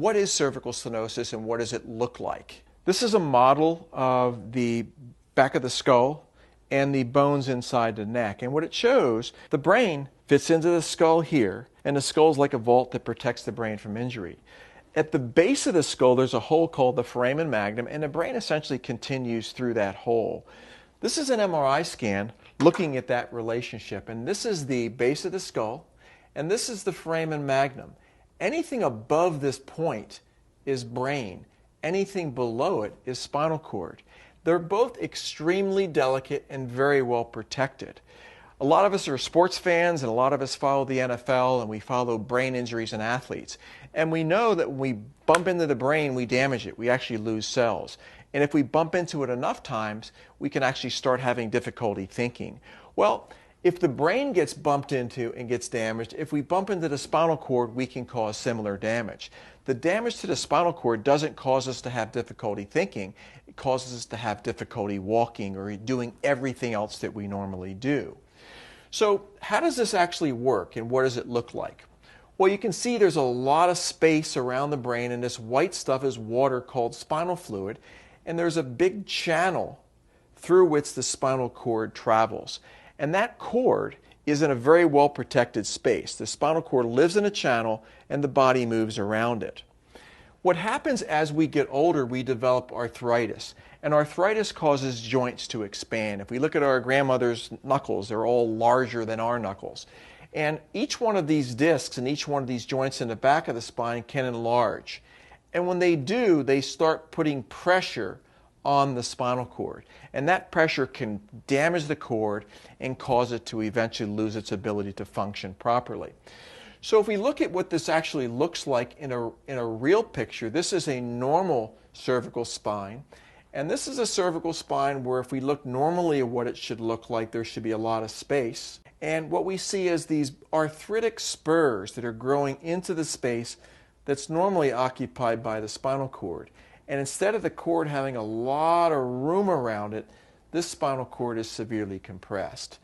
what is cervical stenosis and what does it look like? This is a model of the back of the skull and the bones inside the neck. And what it shows, the brain fits into the skull here, and the skull is like a vault that protects the brain from injury. At the base of the skull, there's a hole called the foramen magnum, and the brain essentially continues through that hole. This is an MRI scan looking at that relationship, and this is the base of the skull, and this is the foramen magnum. Anything above this point is brain. Anything below it is spinal cord. They're both extremely delicate and very well protected. A lot of us are sports fans, and a lot of us follow the NFL, and we follow brain injuries in athletes. And we know that when we bump into the brain, we damage it. We actually lose cells. And if we bump into it enough times, we can actually start having difficulty thinking. Well, if the brain gets bumped into and gets damaged, if we bump into the spinal cord, we can cause similar damage. The damage to the spinal cord doesn't cause us to have difficulty thinking. It causes us to have difficulty walking or doing everything else that we normally do. So how does this actually work, and what does it look like? Well, you can see there's a lot of space around the brain, and this white stuff is water called spinal fluid, and there's a big channel through which the spinal cord travels. And that cord is in a very well protected space. The spinal cord lives in a channel and the body moves around it. What happens as we get older, we develop arthritis. And arthritis causes joints to expand. If we look at our grandmother's knuckles, they're all larger than our knuckles. And each one of these discs and each one of these joints in the back of the spine can enlarge. And when they do, they start putting pressure on the spinal cord. And that pressure can damage the cord and cause it to eventually lose its ability to function properly. So if we look at what this actually looks like in a real picture, this is a normal cervical spine. And this is a cervical spine where if we look normally at what it should look like, there should be a lot of space. And what we see is these arthritic spurs that are growing into the space that's normally occupied by the spinal cord. And instead of the cord having a lot of room around it, this spinal cord is severely compressed.